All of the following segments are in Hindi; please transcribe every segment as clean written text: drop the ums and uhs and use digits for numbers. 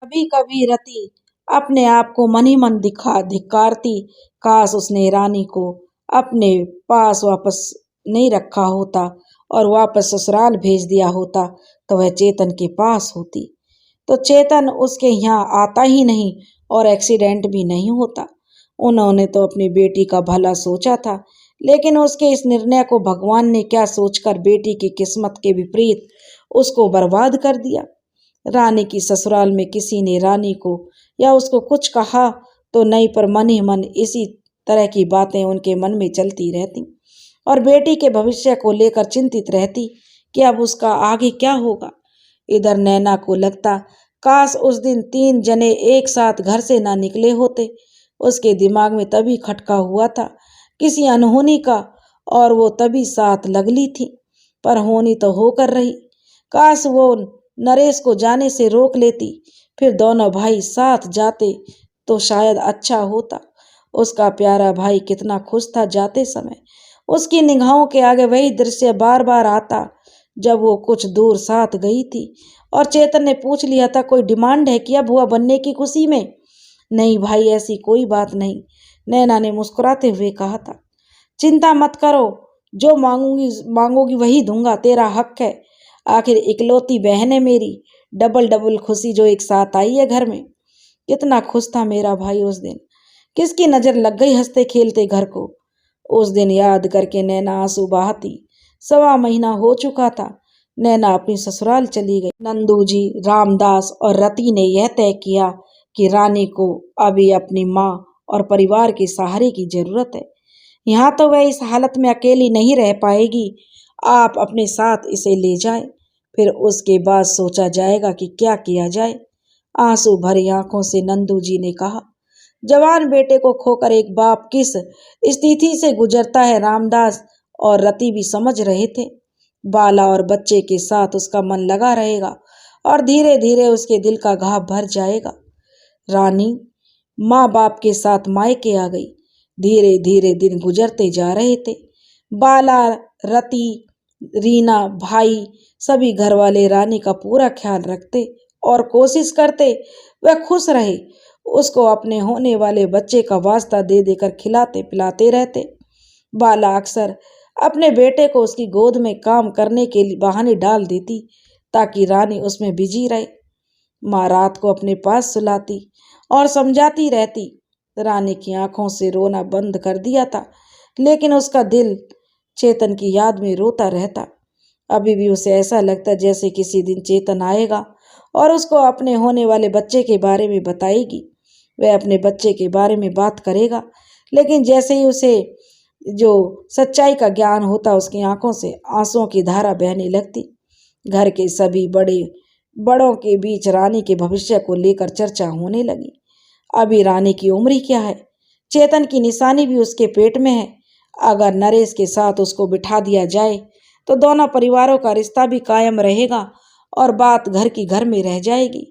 कभी कभी रति अपने आप को मन ही मन दिखा धिक्कारती। काश उसने रानी को अपने पास वापस नहीं रखा होता और वापस ससुराल भेज दिया होता, तो वह चेतन के पास होती तो चेतन उसके यहाँ आता ही नहीं और एक्सीडेंट भी नहीं होता। उन्होंने तो अपनी बेटी का भला सोचा था, लेकिन उसके इस निर्णय को भगवान ने क्या सोचकर बेटी की किस्मत के विपरीत उसको बर्बाद कर दिया। रानी की ससुराल में किसी ने रानी को या उसको कुछ कहा तो नहीं, पर मन ही मन इसी तरह की बातें उनके मन में चलती रहती और बेटी के भविष्य को लेकर चिंतित रहती कि अब उसका आगे क्या होगा। इधर नैना को लगता, काश उस दिन तीन जने एक साथ घर से ना निकले होते। उसके दिमाग में तभी खटका हुआ था किसी अनहोनी का, और वो तभी साथ लगली थी, पर होनी तो होकर रही। काश वो नरेश को जाने से रोक लेती, फिर दोनों भाई साथ जाते तो शायद अच्छा होता। उसका प्यारा भाई कितना खुश था जाते समय। उसकी निगाहों के आगे वही दृश्य बार बार आता जब वो कुछ दूर साथ गई थी और चेतन ने पूछ लिया था, कोई डिमांड है क्या बुआ बनने की खुशी में? नहीं भाई, ऐसी कोई बात नहीं, नैना ने मुस्कुराते हुए कहा था। चिंता मत करो, जो मांगोगी वही दूंगा, तेरा हक है। आखिर इकलौती बहन है मेरी, डबल डबल खुशी जो एक साथ आई है घर में। कितना खुश था मेरा भाई उस दिन, किसकी नजर लग गई हंसते खेलते घर को। उस दिन याद करके नैना आंसू बहाती। 1.25 महीना हो चुका था, नैना अपनी ससुराल चली गई। नंदू जी, रामदास और रति ने यह तय किया कि रानी को अभी अपनी माँ और परिवार के सहारे की जरूरत है। यहाँ तो वह इस हालत में अकेली नहीं रह पाएगी, आप अपने साथ इसे ले जाए, फिर उसके बाद सोचा जाएगा कि क्या किया जाए। आंसू भरी आंखों से नंदू जी ने कहा। जवान बेटे को खोकर एक बाप किस स्थिति से गुजरता है, रामदास और रति भी समझ रहे थे। बाला और बच्चे के साथ उसका मन लगा रहेगा और धीरे धीरे उसके दिल का घाव भर जाएगा। रानी माँ बाप के साथ मायके आ गई। धीरे धीरे दिन गुजरते जा रहे थे। बाला, रति, रीना, भाई सभी घर वाले रानी का पूरा ख्याल रखते और कोशिश करते वह खुश रहे। उसको अपने होने वाले बच्चे का वास्ता दे देकर खिलाते पिलाते रहते। बाला अक्सर अपने बेटे को उसकी गोद में काम करने के बहाने डाल देती ताकि रानी उसमें बिजी रहे। माँ रात को अपने पास सुलाती और समझाती रहती। रानी की आंखों से रोना बंद कर दिया था, लेकिन उसका दिल चेतन की याद में रोता रहता। अभी भी उसे ऐसा लगता जैसे किसी दिन चेतन आएगा और उसको अपने होने वाले बच्चे के बारे में बताएगी। वह अपने बच्चे के बारे में बात करेगा, लेकिन जैसे ही उसे जो सच्चाई का ज्ञान होता, उसकी आंखों से आंसुओं की धारा बहने लगती। घर के सभी बड़ों के बीच रानी के भविष्य को लेकर चर्चा होने लगी। अभी रानी की उम्र ही क्या है, चेतन की निशानी भी उसके पेट में है। अगर नरेश के साथ उसको बिठा दिया जाए तो दोनों परिवारों का रिश्ता भी कायम रहेगा और बात घर की घर में रह जाएगी।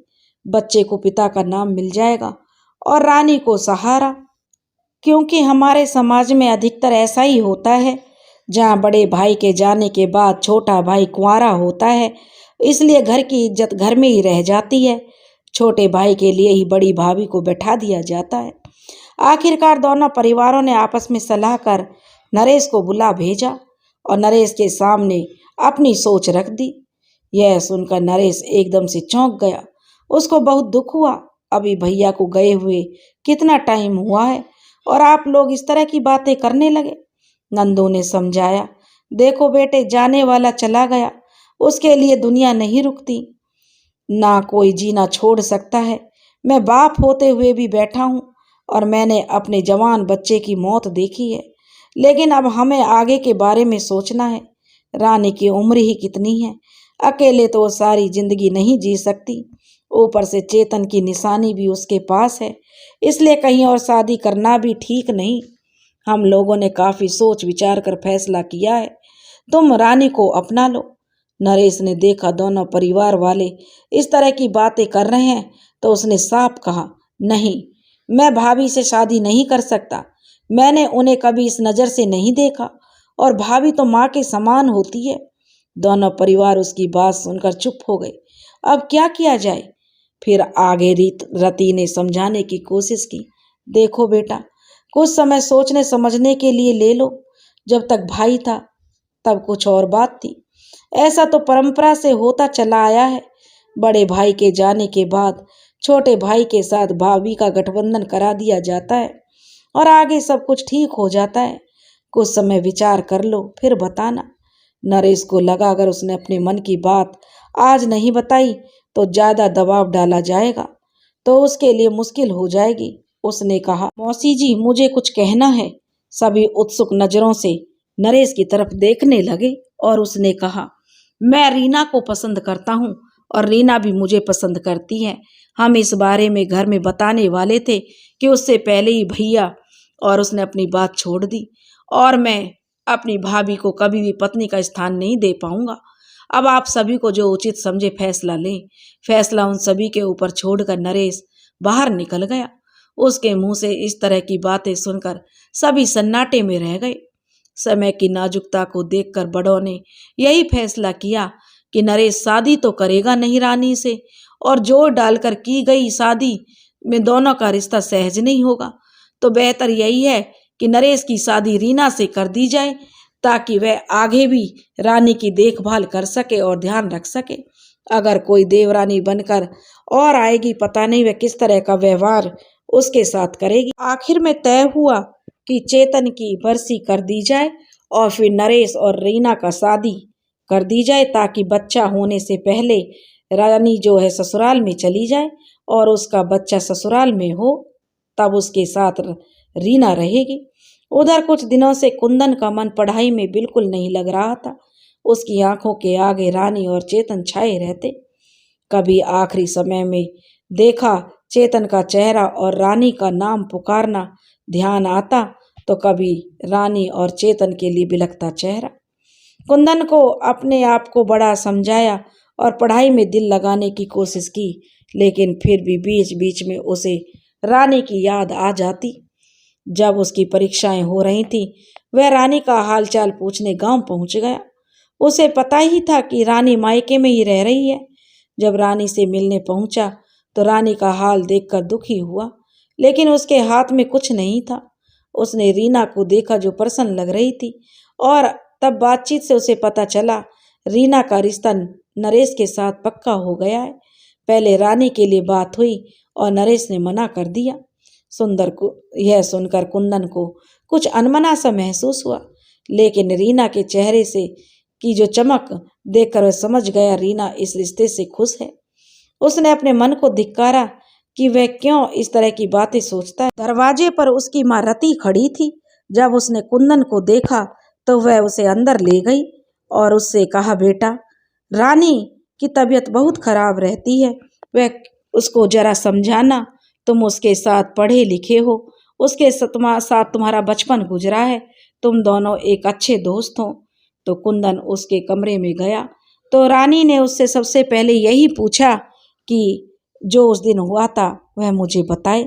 बच्चे को पिता का नाम मिल जाएगा और रानी को सहारा, क्योंकि हमारे समाज में अधिकतर ऐसा ही होता है। जहाँ बड़े भाई के जाने के बाद छोटा भाई कुंवारा होता है, इसलिए घर की इज्जत घर में ही रह जाती है। छोटे भाई के लिए ही बड़ी भाभी को बैठा दिया जाता है। आखिरकार दोनों परिवारों ने आपस में सलाह कर नरेश को बुला भेजा और नरेश के सामने अपनी सोच रख दी। यह सुनकर नरेश एकदम से चौंक गया। उसको बहुत दुख हुआ। अभी भैया को गए हुए कितना टाइम हुआ है और आप लोग इस तरह की बातें करने लगे। नंदू ने समझाया, देखो बेटे, जाने वाला चला गया, उसके लिए दुनिया नहीं रुकती, ना कोई जीना छोड़ सकता है। मैं बाप होते हुए भी बैठा हूँ और मैंने अपने जवान बच्चे की मौत देखी है, लेकिन अब हमें आगे के बारे में सोचना है। रानी की उम्र ही कितनी है, अकेले तो वो सारी जिंदगी नहीं जी सकती। ऊपर से चेतन की निशानी भी उसके पास है, इसलिए कहीं और शादी करना भी ठीक नहीं। हम लोगों ने काफी सोच विचार कर फैसला किया है, तुम रानी को अपना लो। नरेश ने देखा दोनों परिवार वाले इस तरह की बातें कर रहे हैं तो उसने साफ कहा, नहीं, मैं भाभी से शादी नहीं कर सकता। मैंने उन्हें कभी इस नज़र से नहीं देखा और भाभी तो माँ के समान होती है। दोनों परिवार उसकी बात सुनकर चुप हो गए। अब क्या किया जाए? फिर आगे रति ने समझाने की कोशिश की। देखो बेटा, कुछ समय सोचने समझने के लिए ले लो। जब तक भाई था तब कुछ और बात थी। ऐसा तो परंपरा से होता चला आया है। बड़े भाई के जाने के बाद छोटे भाई के साथ भाभी का गठबंधन करा दिया जाता है और आगे सब कुछ ठीक हो जाता है। कुछ समय विचार कर लो फिर बताना। नरेश को लगा अगर उसने अपने मन की बात आज नहीं बताई तो ज्यादा दबाव डाला जाएगा तो उसके लिए मुश्किल हो जाएगी। उसने कहा, मौसी जी मुझे कुछ कहना है। सभी उत्सुक नजरों से नरेश की तरफ देखने लगे और उसने कहा, मैं रीना को पसंद करता हूँ और रीना भी मुझे पसंद करती है। हम इस बारे में घर में बताने वाले थे कि उससे पहले ही भैया और उसने अपनी बात छोड़ दी और मैं अपनी भाभी को कभी भी पत्नी का स्थान नहीं दे पाऊंगा। अब आप सभी को जो उचित समझे फैसला लें। फैसला उन सभी के ऊपर छोड़कर नरेश बाहर निकल गया। उसके मुंह से इस तरह की बातें सुनकर सभी सन्नाटे में रह गए। समय की नाजुकता को देखकर बड़ों ने यही फैसला किया कि नरेश शादी तो करेगा नहीं रानी से और जोर डालकर की गई शादी में दोनों का रिश्ता सहज नहीं होगा। तो बेहतर यही है कि नरेश की शादी रीना से कर दी जाए ताकि वह आगे भी रानी की देखभाल कर सके और ध्यान रख सके। अगर कोई देवरानी बनकर और आएगी पता नहीं वह किस तरह का व्यवहार उसके साथ करेगी। आखिर में तय हुआ कि चेतन की बरसी कर दी जाए और फिर नरेश और रीना का शादी कर दी जाए ताकि बच्चा होने से पहले रानी जो है ससुराल में चली जाए और उसका बच्चा ससुराल में हो तब उसके साथ रीना रहेगी। उधर कुछ दिनों से कुंदन का मन पढ़ाई में बिल्कुल नहीं लग रहा था। उसकी आंखों के आगे रानी और चेतन छाए रहते। कभी आखिरी समय में देखा चेतन का चेहरा और रानी का नाम पुकारना ध्यान आता तो कभी रानी और चेतन के लिए बिलखता चेहरा। कुंदन को अपने आप को बड़ा समझाया और पढ़ाई में दिल लगाने की कोशिश की, लेकिन फिर भी बीच बीच में उसे रानी की याद आ जाती। जब उसकी परीक्षाएं हो रही थी वह रानी का हालचाल पूछने गांव पहुंच गया। उसे पता ही था कि रानी मायके में ही रह रही है। जब रानी से मिलने पहुंचा तो रानी का हाल देखकर दुखी हुआ, लेकिन उसके हाथ में कुछ नहीं था। उसने रीना को देखा जो प्रसन्न लग रही थी और तब बातचीत से उसे पता चला रीना का रिश्ता नरेश के साथ पक्का हो गया है। पहले रानी के लिए बात हुई और नरेश ने मना कर दिया। सुंदर को यह सुनकर कुंदन को कुछ अनमना सा महसूस हुआ, लेकिन रीना के चेहरे से की जो चमक देखकर वह समझ गया रीना इस रिश्ते से खुश है। उसने अपने मन को धिक्कारा कि वह क्यों इस तरह की बातें सोचता है। दरवाजे पर उसकी माँ रति खड़ी थी। जब उसने कुंदन को देखा तो वह उसे अंदर ले गई और उससे कहा, बेटा रानी की तबीयत बहुत खराब रहती है, वह उसको जरा समझाना। तुम उसके साथ पढ़े लिखे हो, उसके साथ तुम्हारा बचपन गुजरा है, तुम दोनों एक अच्छे दोस्त हो। तो कुंदन उसके कमरे में गया तो रानी ने उससे सबसे पहले यही पूछा कि जो उस दिन हुआ था वह मुझे बताए।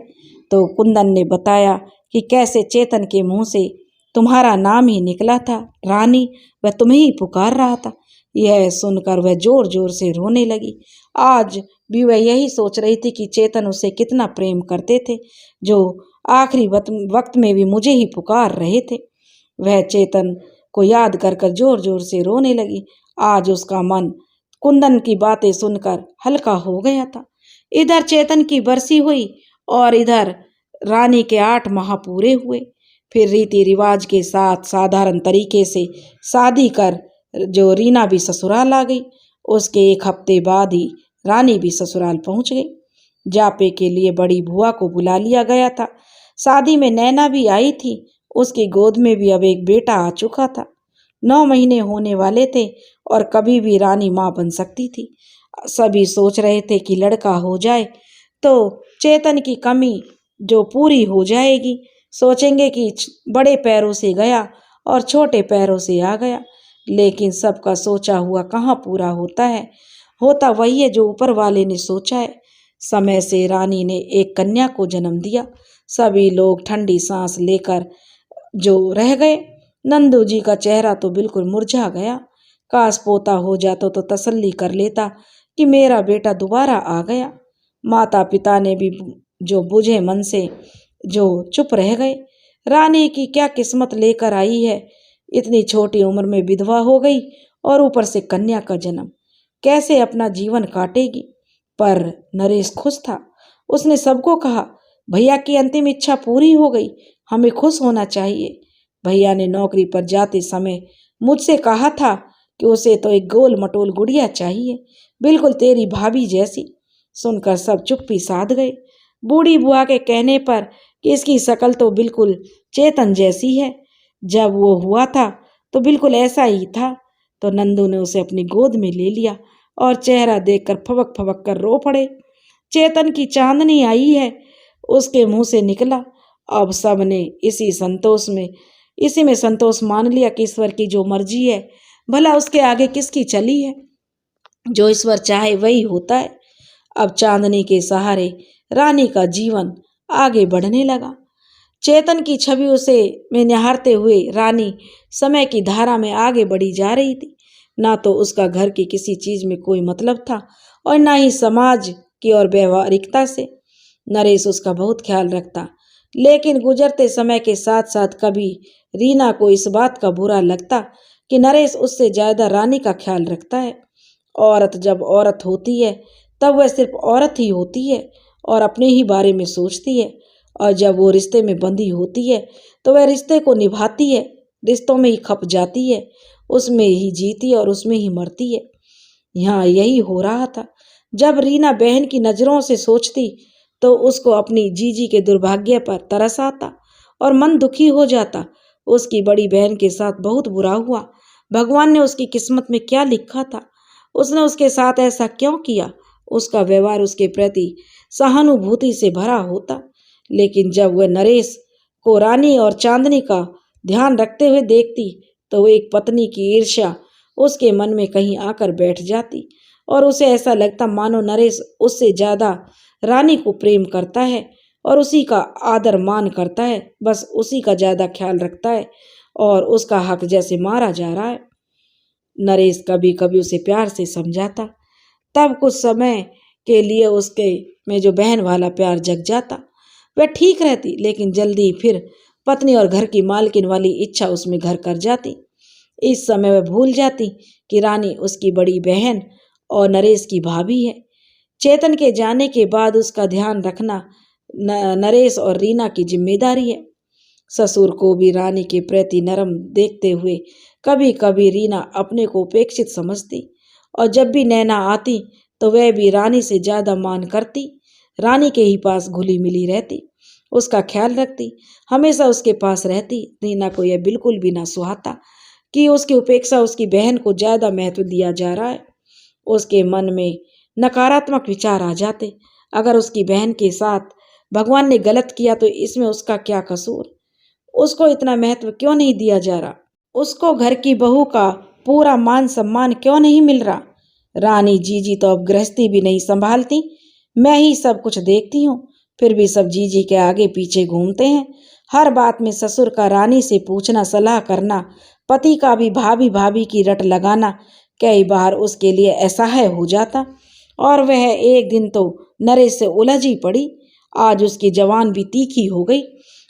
तो कुंदन ने बताया कि कैसे चेतन के मुंह से तुम्हारा नाम ही निकला था रानी, वह तुम्हें ही पुकार रहा था। यह सुनकर वह जोर जोर से रोने लगी। आज भी वह यही सोच रही थी कि चेतन उसे कितना प्रेम करते थे, जो आखिरी वक्त में भी मुझे ही पुकार रहे थे। वह चेतन को याद कर कर जोर जोर से रोने लगी। आज उसका मन कुंदन की बातें सुनकर हल्का हो गया था। इधर चेतन की बरसी हुई और इधर रानी के 8 माह पूरे हुए। फिर रीति रिवाज के साथ साधारण तरीके से शादी कर जो रीना भी ससुराल आ गई। उसके 1 हफ्ते बाद ही रानी भी ससुराल पहुंच गई। जापे के लिए बड़ी बुआ को बुला लिया गया था। शादी में नैना भी आई थी। उसकी गोद में भी अब एक बेटा आ चुका था। 9 महीने होने वाले थे और कभी भी रानी माँ बन सकती थी। सभी सोच रहे थे कि लड़का हो जाए तो चेतन की कमी जो पूरी हो जाएगी। सोचेंगे कि बड़े पैरों से गया और छोटे पैरों से आ गया, लेकिन सबका सोचा हुआ कहाँ पूरा होता है। होता वही है जो ऊपर वाले ने सोचा है। समय से रानी ने एक कन्या को जन्म दिया। सभी लोग ठंडी सांस लेकर जो रह गए। नंदू जी का चेहरा तो बिल्कुल मुरझा गया। काश पोता हो जाता तो तसल्ली कर लेता कि मेरा बेटा दोबारा आ गया। माता पिता ने भी जो बुझे मन से जो चुप रह गए। रानी की क्या किस्मत लेकर आई है, इतनी छोटी उम्र में विधवा हो गई और ऊपर से कन्या का जन्म, कैसे अपना जीवन काटेगी। पर नरेश खुश था। उसने सबको कहा, भैया की अंतिम इच्छा पूरी हो गई, हमें खुश होना चाहिए। भैया ने नौकरी पर जाते समय मुझसे कहा था कि उसे तो एक गोल मटोल गुड़िया चाहिए, बिल्कुल तेरी भाभी जैसी। सुनकर सब चुप्पी साध गए। बूढ़ी बुआ के कहने पर कि इसकी शक्ल तो बिल्कुल चेतन जैसी है, जब वो हुआ था तो बिल्कुल ऐसा ही था। तो नंदू ने उसे अपनी गोद में ले लिया और चेहरा देखकर फबक फबक कर रो पड़े। चेतन की चांदनी आई है, उसके मुंह से निकला। अब सब ने इसी में संतोष मान लिया कि ईश्वर की जो मर्जी है, भला उसके आगे किसकी चली है। जो ईश्वर चाहे वही होता है। अब चांदनी के सहारे रानी का जीवन आगे बढ़ने लगा। चेतन की छवि उसे में निहारते हुए रानी समय की धारा में आगे बढ़ी जा रही थी। ना तो उसका घर की किसी चीज में कोई मतलब था और ना ही समाज की और व्यवहारिकता से। नरेश उसका बहुत ख्याल रखता, लेकिन गुजरते समय के साथ साथ कभी रीना को इस बात का बुरा लगता कि नरेश उससे ज्यादा रानी का ख्याल रखता है। औरत जब औरत होती है तब वह सिर्फ औरत ही होती है और अपने ही बारे में सोचती है, और जब वो रिश्ते में बंधी होती है तो वह रिश्ते को निभाती है, रिश्तों में ही खप जाती है, उसमें ही जीती और उसमें ही मरती है। यहाँ यही हो रहा था। जब रीना बहन की नजरों से सोचती तो उसको अपनी जीजी के दुर्भाग्य पर तरस आता और मन दुखी हो जाता। उसकी बड़ी बहन के साथ बहुत बुरा हुआ। भगवान ने उसकी किस्मत में क्या लिखा था, उसने उसके साथ ऐसा क्यों किया। उसका व्यवहार उसके प्रति सहानुभूति से भरा होता, लेकिन जब वह नरेश को रानी और चांदनी का ध्यान रखते हुए देखती तो वो एक पत्नी की ईर्ष्या उसके मन में कहीं आकर बैठ जाती और उसे ऐसा लगता मानो नरेश उससे ज्यादा रानी को प्रेम करता है और उसी का आदर मान करता है, बस उसी का ज्यादा ख्याल रखता है और उसका हक जैसे मारा जा रहा है। नरेश कभी कभी उसे प्यार से समझाता, तब कुछ समय के लिए उसके में जो बहन वाला प्यार जग जाता, वह ठीक रहती, लेकिन जल्दी फिर पत्नी और घर की मालकिन वाली इच्छा उसमें घर कर जाती। इस समय वह भूल जाती कि रानी उसकी बड़ी बहन और नरेश की भाभी है। चेतन के जाने के बाद उसका ध्यान रखना नरेश और रीना की जिम्मेदारी है। ससुर को भी रानी के प्रति नरम देखते हुए कभी कभी रीना अपने को उपेक्षित समझती, और जब भी नैना आती तो वह भी रानी से ज्यादा मान करती, रानी के ही पास घुली मिली रहती, उसका ख्याल रखती, हमेशा उसके पास रहती। रीना को यह बिल्कुल भी ना सुहाता कि उसकी उपेक्षा उसकी बहन को ज्यादा महत्व दिया जा रहा है। उसके मन में नकारात्मक विचार आ जाते, अगर उसकी बहन के साथ भगवान ने गलत किया तो इसमें उसका क्या कसूर, उसको इतना महत्व क्यों नहीं दिया जा रहा, उसको घर की बहू का पूरा मान सम्मान क्यों नहीं मिल रहा। रानी जीजी तो अब गृहस्थी भी नहीं संभालती, मैं ही सब कुछ देखती हूँ, फिर भी सब जीजी के आगे पीछे घूमते हैं। हर बात में ससुर का रानी से पूछना, सलाह करना, पति का भी भाभी भाभी की रट लगाना, कई बार उसके लिए असह्य हो जाता। और वह एक दिन तो नरेश से उलझ ही पड़ी। आज उसकी जवान भी तीखी हो गई।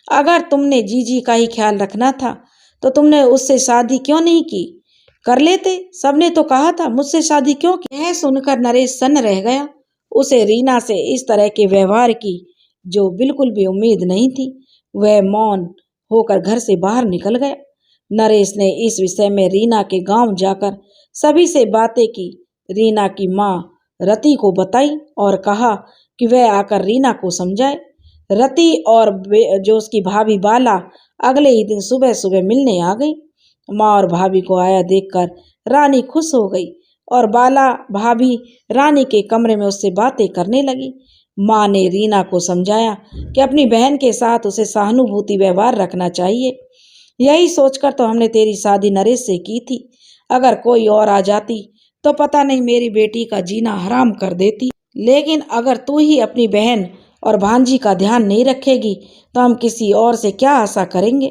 अगर तुमने जीजी का ही ख्याल रखना था तो तुमने उससे शादी क्यों नहीं की, कर लेते, सबने तो कहा था, मुझसे शादी क्यों की। यह सुनकर नरेश सन्न रह गया। उसे रीना से इस तरह के व्यवहार की जो बिल्कुल भी उम्मीद नहीं थी। वह मौन होकर घर से बाहर निकल गया। नरेश ने इस विषय में रीना के गांव जाकर सभी से बातें की। रीना की माँ रति को बताई और कहा कि वह आकर रीना को समझाए। रति और जो उसकी भाभी बाला अगले ही दिन सुबह सुबह मिलने आ गई। माँ और भाभी को आया देखकर रानी खुश हो गई और बाला भाभी रानी के कमरे में उससे बातें करने लगी। माँ ने रीना को समझाया कि अपनी बहन के साथ उसे सहानुभूति व्यवहार रखना चाहिए। यही सोचकर तो हमने तेरी शादी नरेश से की थी, अगर कोई और आ जाती तो पता नहीं मेरी बेटी का जीना हराम कर देती, लेकिन अगर तू ही अपनी बहन और भांजी का ध्यान नहीं रखेगी तो हम किसी और से क्या आशा करेंगे।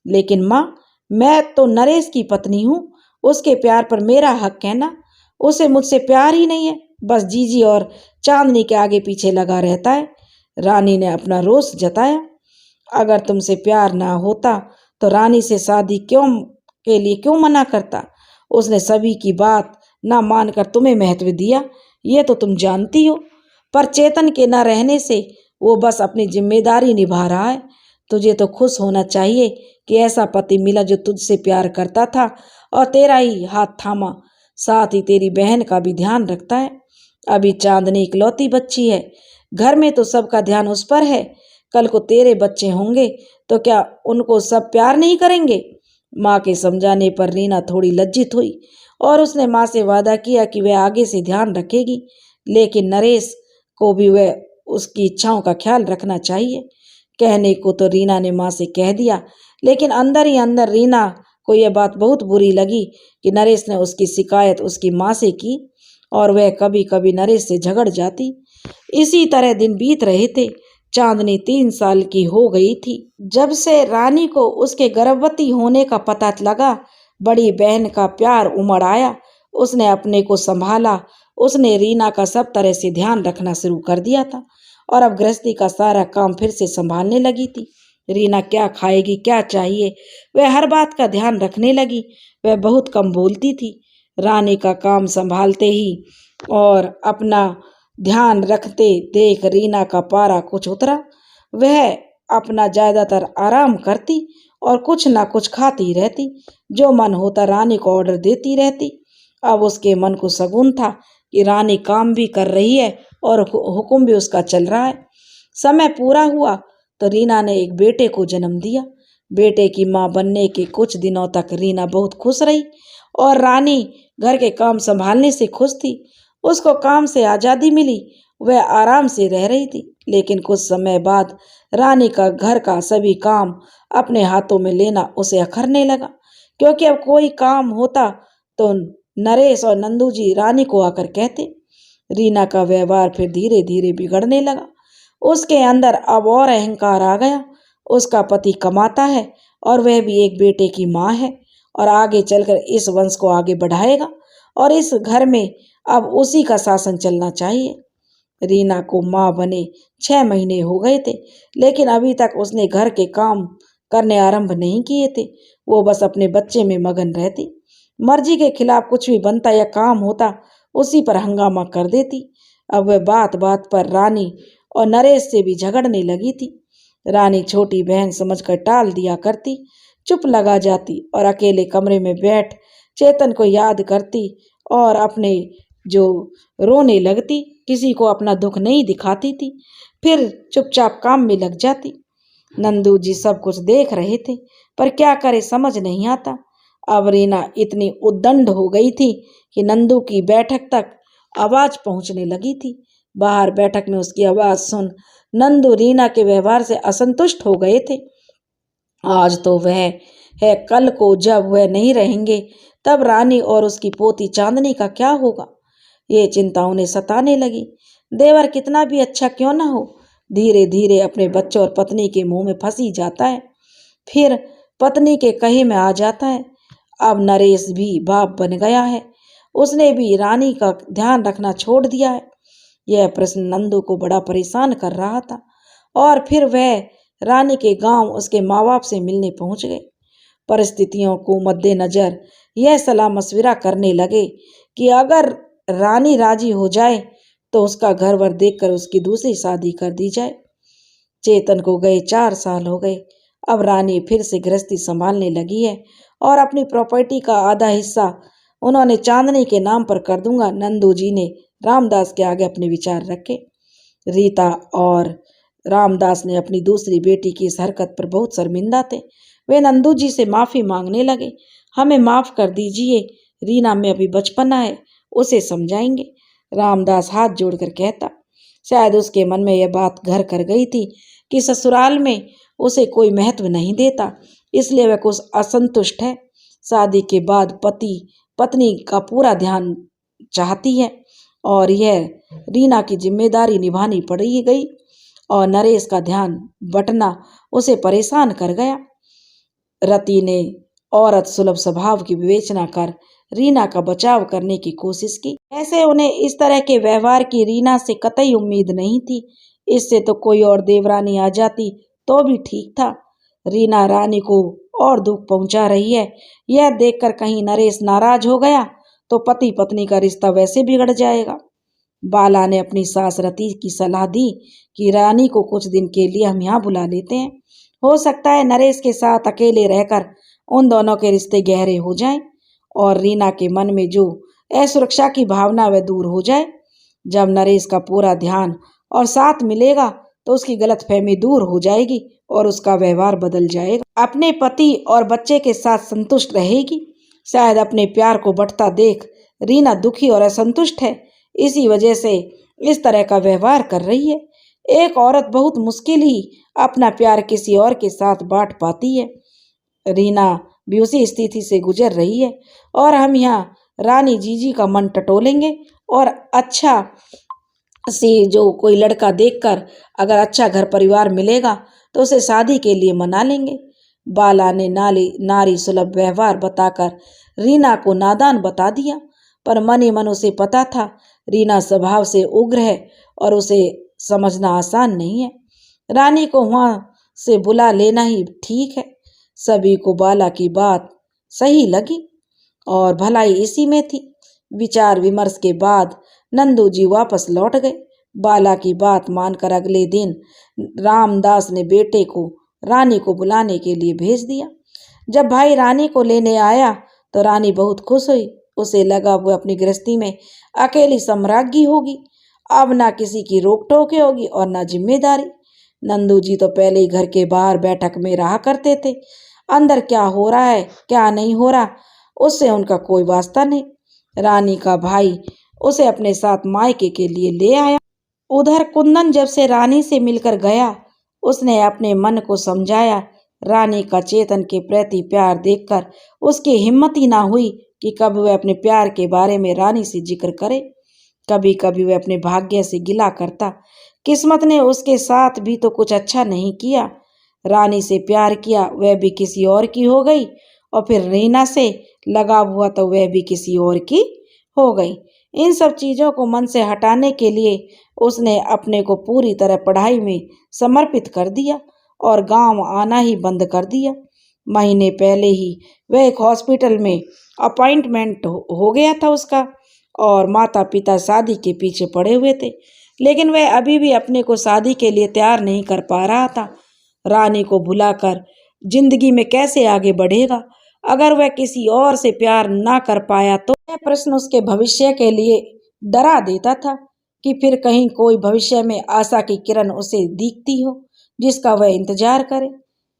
लेकिन माँ, मैं तो नरेश की पत्नी हूँ, उसके प्यार पर मेरा हक है ना, उसे मुझसे प्यार ही नहीं है बस जीजी और चांदनी के आगे पीछे लगा रहता है। रानी ने अपना रोष जताया। अगर तुमसे प्यार ना होता तो रानी से शादी क्यों मना करता। उसने सभी की बात ना मानकर तुम्हें महत्व दिया, ये तो तुम जानती हो। पर चेतन के न रहने से वो बस अपनी जिम्मेदारी निभा रहा है। तुझे तो खुश होना चाहिए कि ऐसा पति मिला जो तुझसे प्यार करता था और तेरा ही हाथ थामा, साथ ही तेरी बहन का भी ध्यान रखता है। अभी चांदनी इकलौती बच्ची है, घर में तो सबका ध्यान उस पर है। कल को तेरे बच्चे होंगे तो क्या उनको सब प्यार नहीं करेंगे। माँ के समझाने पर रीना थोड़ी लज्जित हुई और उसने माँ से वादा किया कि वह आगे से ध्यान रखेगी, लेकिन नरेश को भी वह उसकी इच्छाओं का ख्याल रखना चाहिए। कहने को तो रीना ने माँ से कह दिया, लेकिन अंदर ही अंदर रीना को यह बात बहुत बुरी लगी कि नरेश ने उसकी शिकायत उसकी माँ से की और वह कभी कभी नरेश से झगड़ जाती। इसी तरह दिन बीत रहे थे। चांदनी 3 साल की हो गई थी। जब से रानी को उसके गर्भवती होने का पता लगा, बड़ी बहन का प्यार उमड़ आया। उसने अपने को संभाला। उसने रीना का सब तरह से ध्यान रखना शुरू कर दिया था और अब गृहस्थी का सारा काम फिर से संभालने लगी थी। रीना क्या खाएगी, क्या चाहिए, वह हर बात का ध्यान रखने लगी। वह बहुत कम बोलती थी। रानी का काम संभालते ही और अपना ध्यान रखते देख रीना का पारा कुछ उतरा। वह अपना ज्यादातर आराम करती और कुछ ना कुछ खाती रहती। जो मन होता रानी को ऑर्डर देती रहती। अब उसके मन को शगुन था कि रानी काम भी कर रही है और हुक्म भी उसका चल रहा है। समय पूरा हुआ तो रीना ने एक बेटे को जन्म दिया। बेटे की मां बनने के कुछ दिनों तक रीना बहुत खुश रही और रानी घर के काम संभालने से खुश थी। उसको काम से आज़ादी मिली, वह आराम से रह रही थी। लेकिन कुछ समय बाद रानी का घर का सभी काम अपने हाथों में लेना उसे अखरने लगा, क्योंकि अब कोई काम होता तो नरेश और नंदू जी रानी को आकर कहते। रीना का व्यवहार फिर धीरे धीरे बिगड़ने लगा। उसके अंदर अब और अहंकार आ गया। उसका पति कमाता है और वह भी एक बेटे की माँ है और आगे चलकर इस वंश को आगे बढ़ाएगा और इस घर में अब उसी का शासन चलना चाहिए। रीना को माँ बने 6 महीने हो गए थे, लेकिन अभी तक उसने घर के काम करने आरंभ नहीं किए थे। वो बस अपने बच्चे में मगन रहती। मर्जी के खिलाफ कुछ भी बनता या काम होता उसी पर हंगामा कर देती। अब वह बात बात पर रानी और नरेश से भी झगड़ने लगी थी। रानी छोटी बहन समझकर टाल दिया करती, चुप लगा जाती और अकेले कमरे में बैठ चेतन को याद करती और अपने जो रोने लगती। किसी को अपना दुख नहीं दिखाती थी, फिर चुपचाप काम में लग जाती। नंदू जी सब कुछ देख रहे थे, पर क्या करे समझ नहीं आता। अब रीना इतनी उद्दंड हो गई थी कि नंदू की बैठक तक आवाज पहुंचने लगी थी। बाहर बैठक में उसकी आवाज सुन नंदू रीना के व्यवहार से असंतुष्ट हो गए थे। आज तो वह है, कल को जब वह नहीं रहेंगे तब रानी और उसकी पोती चांदनी का क्या होगा। ये चिंता उन्हें सताने लगी। देवर कितना भी अच्छा क्यों ना हो, धीरे धीरे अपने बच्चों और पत्नी के मुंह में फंसी जाता है, फिर पत्नी के कहे में आ जाता है। अब नरेश भी बाप बन गया है, उसने भी रानी का ध्यान रखना छोड़ दिया है। यह प्रश्न नंदू को बड़ा परेशान कर रहा था और फिर वह रानी के गांव उसके माँ बाप से मिलने पहुंच गए। परिस्थितियों को मद्देनजर यह सलाह मशविरा करने लगे कि अगर रानी राजी हो जाए तो उसका घर वर देखकर उसकी दूसरी शादी कर दी जाए। चेतन को गए 4 साल हो गए। अब रानी फिर से गृहस्थी संभालने लगी है और अपनी प्रॉपर्टी का आधा हिस्सा उन्होंने चांदनी के नाम पर कर दूंगा। नंदू जी ने रामदास के आगे अपने विचार रखे। रीता और रामदास ने अपनी दूसरी बेटी की इस हरकत पर बहुत शर्मिंदा थे। वे नंदू जी से माफी मांगने लगे। हमें माफ कर दीजिए, रीना में अभी बचपना है, उसे समझाएंगे। रामदास हाथ जोड़कर कहता। शायद उसके मन में यह बात घर कर गई थी कि ससुराल में उसे कोई महत्व नहीं देता, इसलिए वह कुछ असंतुष्ट है। शादी के बाद पति पत्नी का पूरा ध्यान चाहती है और यह रीना की जिम्मेदारी निभानी पड़ी गई और नरेश का ध्यान बंटना उसे परेशान कर गया। रति ने औरत सुलभ स्वभाव की विवेचना कर रीना का बचाव करने की कोशिश की। ऐसे उन्हें इस तरह के व्यवहार की रीना से कतई उम्मीद नहीं थी। इससे तो कोई और देवरानी आ जाती तो भी ठीक था। रीना रानी को और दुख पहुंचा रही है, यह देखकर कहीं नरेश नाराज हो गया तो पति पत्नी का रिश्ता वैसे बिगड़ जाएगा। बाला ने अपनी सास रति की सलाह दी कि रानी को कुछ दिन के लिए हम यहाँ बुला लेते हैं। हो सकता है नरेश के साथ अकेले रहकर उन दोनों के रिश्ते गहरे हो जाएं और रीना के मन में जो असुरक्षा की भावना वह दूर हो जाए। जब नरेश का पूरा ध्यान और साथ मिलेगा तो उसकी गलतफहमी दूर हो जाएगी और उसका व्यवहार बदल जाएगा। अपने पति और बच्चे के साथ संतुष्ट रहेगी। शायद अपने प्यार को बढ़ता देख रीना दुखी और असंतुष्ट है, इसी वजह से इस तरह का व्यवहार कर रही है। एक औरत बहुत मुश्किल ही अपना प्यार किसी और के साथ बांट पाती है। रीना भी उसी स्थिति से गुजर रही है और हम यहाँ रानी जीजी का मन टटोलेंगे और अच्छा से जो कोई लड़का देखकर अगर अच्छा घर परिवार मिलेगा तो उसे शादी के लिए मना लेंगे। बाला ने नारी सुलभ व्यवहार बताकर रीना को नादान बता दिया, पर मन ही मन उसे पता था रीना स्वभाव से उग्र है और उसे समझना आसान नहीं है। रानी को वहां से बुला लेना ही ठीक है। सभी को बाला की बात सही लगी और भलाई इसी में थी। विचार विमर्श के बाद नंदू जी वापस लौट गए। बाला की बात मानकर अगले दिन रामदास ने बेटे को रानी को बुलाने के लिए भेज दिया। जब भाई रानी को लेने आया तो रानी बहुत खुश हुई। उसे लगा वो अपनी गृहस्थी में अकेली सम्राज्ञी होगी। अब ना किसी की रोक टोक होगी और ना जिम्मेदारी। नंदू जी तो पहले ही घर के बाहर बैठक में रहा करते थे। अंदर क्या हो रहा है क्या नहीं हो रहा उससे उनका कोई वास्ता नहीं। रानी का भाई उसे अपने साथ मायके के लिए ले आया। उधर कुंदन जब से रानी से मिलकर गया उसने अपने मन को समझाया। रानी का चेतन के प्रति प्यार देखकर उसकी हिम्मत ही ना हुई कि कभी वह अपने प्यार के बारे में रानी से जिक्र करे। कभी कभी वह अपने भाग्य से गिला करता, किस्मत ने उसके साथ भी तो कुछ अच्छा नहीं किया। रानी से प्यार किया वह भी किसी और की हो गई और फिर रीना से लगाव हुआ तो वह भी किसी और की हो गई। इन सब चीज़ों को मन से हटाने के लिए उसने अपने को पूरी तरह पढ़ाई में समर्पित कर दिया और गांव आना ही बंद कर दिया। महीने पहले ही वह एक हॉस्पिटल में अपॉइंटमेंट हो गया था उसका और माता पिता शादी के पीछे पड़े हुए थे, लेकिन वह अभी भी अपने को शादी के लिए तैयार नहीं कर पा रहा था। रानी को भुलाकर जिंदगी में कैसे आगे बढ़ेगा? अगर वह किसी और से प्यार ना कर पाया तो यह प्रश्न उसके भविष्य के लिए डरा देता था कि फिर कहीं कोई भविष्य में आशा की किरण उसे दिखती हो जिसका वह इंतजार करे।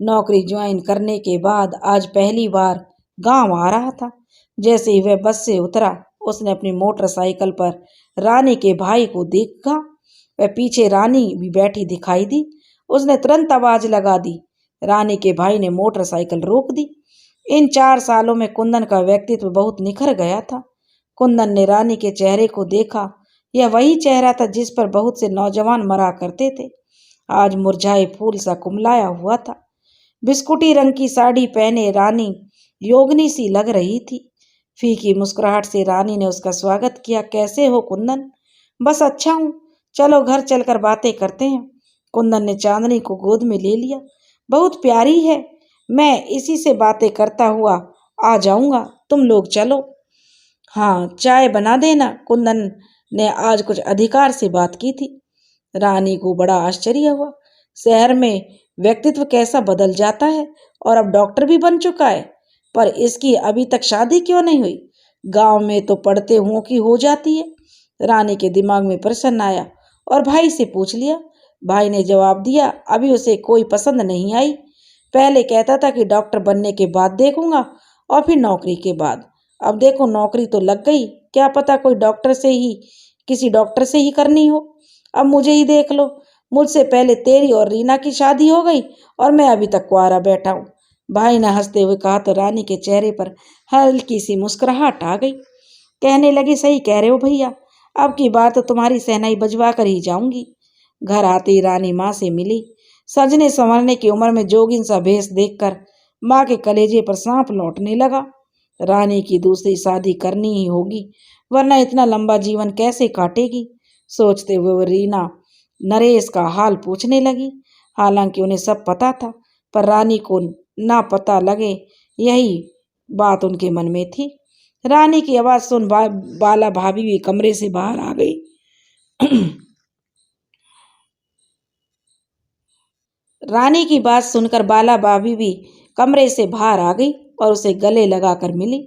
नौकरी ज्वाइन करने के बाद आज पहली बार गांव आ रहा था। जैसे ही वह बस से उतरा उसने अपनी मोटरसाइकिल पर रानी के भाई को देखा। वह पीछे रानी भी बैठी दिखाई दी। उसने तुरंत आवाज लगा दी। रानी के भाई ने मोटरसाइकिल रोक दी। इन 4 सालों में कुंदन का व्यक्तित्व बहुत निखर गया था। कुंदन ने रानी के चेहरे को देखा। यह वही चेहरा था जिस पर बहुत से नौजवान मरा करते थे। आज मुरझाए फूल सा कुमलाया हुआ था। बिस्कुटी रंग की साड़ी पहने रानी योगिनी सी लग रही थी। फीकी मुस्कुराहट से रानी ने उसका स्वागत किया। कैसे हो कुंदन? बस अच्छा हूँ, चलो घर चलकर बातें करते हैं। कुंदन ने चांदनी को गोद में ले लिया। बहुत प्यारी है, मैं इसी से बातें करता हुआ आ जाऊंगा, तुम लोग चलो। हाँ, चाय बना देना। कुंदन ने आज कुछ अधिकार से बात की थी। रानी को बड़ा आश्चर्य हुआ। शहर में व्यक्तित्व कैसा बदल जाता है और अब डॉक्टर भी बन चुका है, पर इसकी अभी तक शादी क्यों नहीं हुई? गांव में तो पढ़ते हुओं की हो जाती है। रानी के दिमाग में प्रश्न आया और भाई से पूछ लिया। भाई ने जवाब दिया अभी उसे कोई पसंद नहीं आई। पहले कहता था कि डॉक्टर बनने के बाद देखूंगा और फिर नौकरी के बाद। अब देखो नौकरी तो लग गई, क्या पता कोई किसी डॉक्टर से ही करनी हो। अब मुझे ही देख लो, मुझसे पहले तेरी और रीना की शादी हो गई और मैं अभी तक कुंवारा बैठा हूँ। भाई ने हंसते हुए कहा तो रानी के चेहरे पर हल्की सी मुस्कुराहट आ गई। कहने लगी सही कह रहे हो भैया, अब की बार तो तुम्हारी सहनाई बजवा कर ही जाऊंगी। घर आते ही रानी माँ से मिली। सजने संवरने की उम्र में जोगिन सा भेष देखकर माँ के कलेजे पर सांप लौटने लगा। रानी की दूसरी शादी करनी ही होगी, वरना इतना लंबा जीवन कैसे काटेगी। सोचते हुए वो रीना नरेश का हाल पूछने लगी। हालांकि उन्हें सब पता था, पर रानी को ना पता लगे यही बात उनके मन में थी। रानी की आवाज सुन बाला भाभी भी कमरे से बाहर आ गई। रानी की बात सुनकर बाला भाभी भी कमरे से बाहर आ गई और उसे गले लगाकर मिली।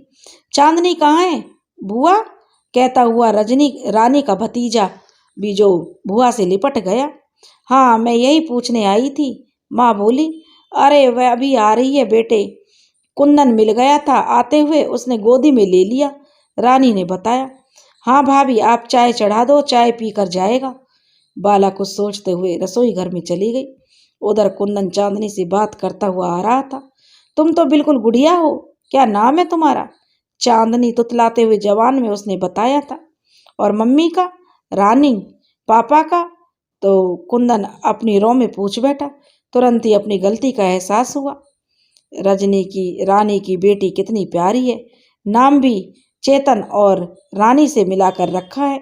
चांदनी कहाँ है बुआ, कहता हुआ रजनी रानी का भतीजा भी जो बुआ से लिपट गया। हाँ, मैं यही पूछने आई थी, माँ बोली। अरे वह अभी आ रही है बेटे, कुंदन मिल गया था, आते हुए उसने गोदी में ले लिया, रानी ने बताया। हाँ भाभी, आप चाय चढ़ा दो, चाय पी कर जाएगा। बाला कुछ सोचते हुए रसोई घर में चली गई। उधर कुंदन चांदनी से बात करता हुआ आ रहा था। तुम तो बिल्कुल गुड़िया हो, क्या नाम है तुम्हारा? चांदनी तुतलाते हुए जवान में उसने बताया था। और मम्मी का? रानी। पापा का? तो कुंदन अपनी रो में पूछ बैठा। तुरंत ही अपनी गलती का एहसास हुआ। रजनी की रानी की बेटी कितनी प्यारी है, नाम भी चेतन और रानी से मिलाकर रखा है।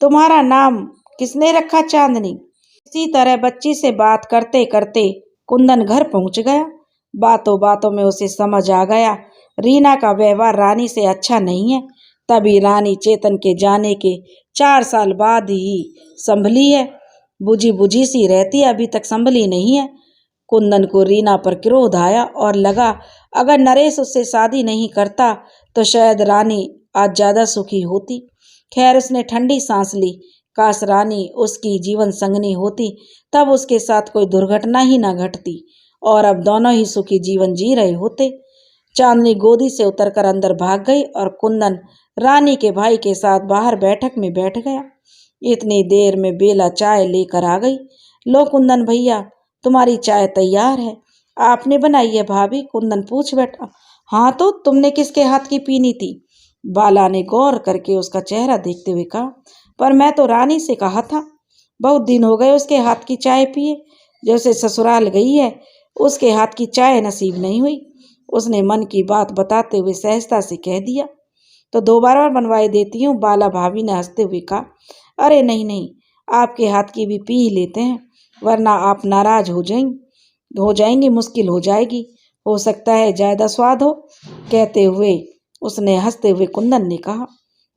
तुम्हारा नाम किसने रखा चांदनी? इसी तरह बच्ची से बात करते करते कुंदन घर पहुंच गया। बातों बातों में उसे समझ आ गया रीना का व्यवहार रानी से अच्छा नहीं है। तभी रानी चेतन के जाने के 4 साल बाद ही संभली है। बुझी बुझी सी रहती है, अभी तक संभली नहीं है। कुंदन को रीना पर क्रोध आया और लगा अगर नरेश उससे शादी नहीं करता तो शायद रानी आज ज्यादा सुखी होती। खैर, उसने ठंडी सांस ली। काश रानी उसकी जीवन संगनी होती, तब उसके साथ कोई दुर्घटना ही न घटती और अब दोनों ही सुखी जीवन जी रहे होते। चांदनी गोदी से उतरकर अंदर भाग गई और कुंदन रानी के भाई के साथ बाहर बैठक में बैठ गया। इतनी देर में बेला चाय लेकर आ गई। लो कुंदन भैया, तुम्हारी चाय तैयार है। आपने बनाई है भाभी? कुंदन पूछ बैठा। हाँ, तो तुमने किसके हाथ की पीनी थी? बाला ने गौर करके उसका चेहरा देखते हुए कहा। पर मैं तो रानी से कहा था, बहुत दिन हो गए उसके हाथ की चाय पिए। जैसे ससुराल गई है, उसके हाथ की चाय नसीब नहीं हुई। उसने मन की बात बताते हुए सहजता से कह दिया। तो दोबारा बनवाए देती हूँ, बाला भाभी ने हंसते हुए कहा। अरे नहीं नहीं, आपके हाथ की भी पी ही लेते हैं, वरना आप नाराज हो जाएंगी, मुश्किल हो जाएगी। हो सकता है ज्यादा स्वाद हो। कहते हुए उसने हंसते हुए कुंदन ने कहा।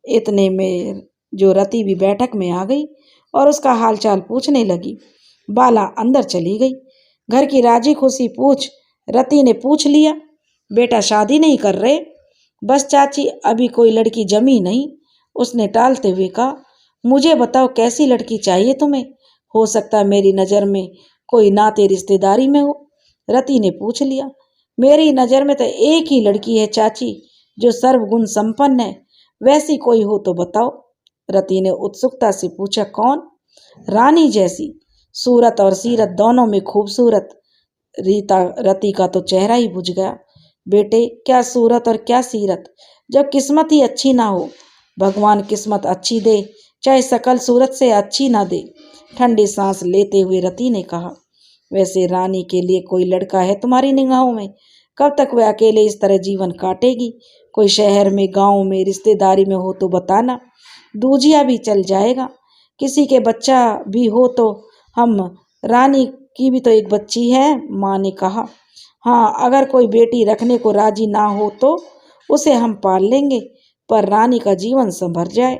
इतने में जो रति भी बैठक में आ गई और उसका हालचाल पूछने लगी। बाला अंदर चली गई। घर की राजी खुशी पूछ रति ने पूछ लिया। बेटा शादी नहीं कर रहे? बस चाची, अभी कोई लड़की जमी नहीं, उसने टालते हुए कहा। मुझे बताओ कैसी लड़की चाहिए तुम्हें? हो सकता है मेरी नज़र में कोई नाते रिश्तेदारी में हो, रति ने पूछ लिया। मेरी नज़र में तो एक ही लड़की है चाची, जो सर्वगुण संपन्न है। वैसी कोई हो तो बताओ, रति ने उत्सुकता से पूछा। कौन? रानी जैसी, सूरत और सीरत दोनों में खूबसूरत। रति का तो चेहरा ही बुझ गया। बेटे, क्या सूरत और क्या सीरत, जब किस्मत ही अच्छी ना हो। भगवान किस्मत अच्छी दे, चाहे सकल सूरत से अच्छी ना दे, ठंडी सांस लेते हुए रति ने कहा। वैसे रानी के लिए कोई लड़का है तुम्हारी निगाहों में? कब तक वह अकेले इस तरह जीवन काटेगी? कोई शहर में, गांव में, रिश्तेदारी में हो तो बताना, दूजिया भी चल जाएगा। किसी के बच्चा भी हो तो हम, रानी की भी तो एक बच्ची है, माँ ने कहा। हाँ, अगर कोई बेटी रखने को राजी ना हो तो उसे हम पाल लेंगे, पर रानी का जीवन संभर जाए।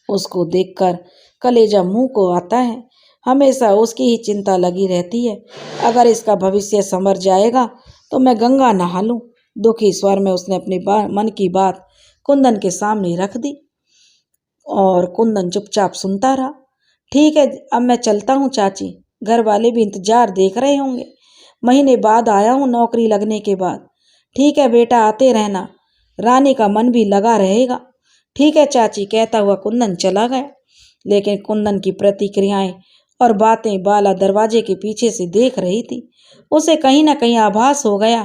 उसको देखकर कलेजा मुंह को आता है। हमेशा उसकी ही चिंता लगी रहती है। अगर इसका भविष्य संवर जाएगा तो मैं गंगा नहा लूं। दुखी स्वर में उसने अपने मन की बात कुंदन के सामने रख दी और कुंदन चुपचाप सुनता रहा। ठीक है, अब मैं चलता हूँ चाची, घर वाले भी इंतजार देख रहे होंगे। महीने बाद आया हूँ नौकरी लगने के बाद। ठीक है बेटा, आते रहना, रानी का मन भी लगा रहेगा। ठीक है चाची, कहता हुआ कुंदन चला गया। लेकिन कुंदन की प्रतिक्रियाएं और बातें बाला दरवाजे के पीछे से देख रही थी। उसे कहीं ना कहीं आभास हो गया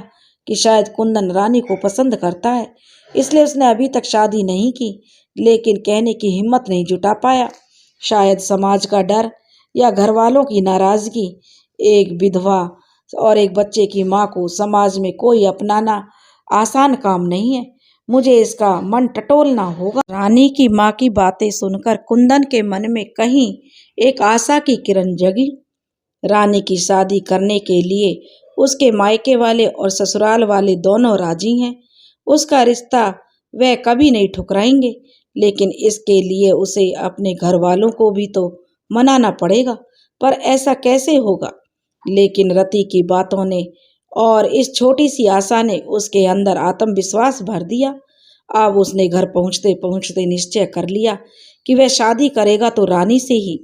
कि शायद कुंदन रानी को पसंद करता है, इसलिए उसने अभी तक शादी नहीं की, लेकिन कहने की हिम्मत नहीं जुटा पाया। शायद समाज का डर या घर वालों की नाराजगी। एक विधवा और एक बच्चे की माँ को समाज में कोई अपनाना आसान काम नहीं है। मुझे इसका मन टटोलना होगा। रानी की माँ की बातें सुनकर कुंदन के मन में कहीं एक आशा की किरण जगी। रानी की शादी करने के लिए उसके मायके वाले और ससुराल वाले दोनों राजी हैं। उसका रिश्ता वह कभी नहीं ठुकराएंगे, लेकिन इसके लिए उसे अपने घर वालों को भी तो मनाना पड़ेगा। पर ऐसा कैसे होगा? लेकिन रति की बातों ने और इस छोटी सी आशा ने उसके अंदर आत्मविश्वास भर दिया। अब उसने घर पहुंचते पहुंचते निश्चय कर लिया कि वह शादी करेगा तो रानी से ही।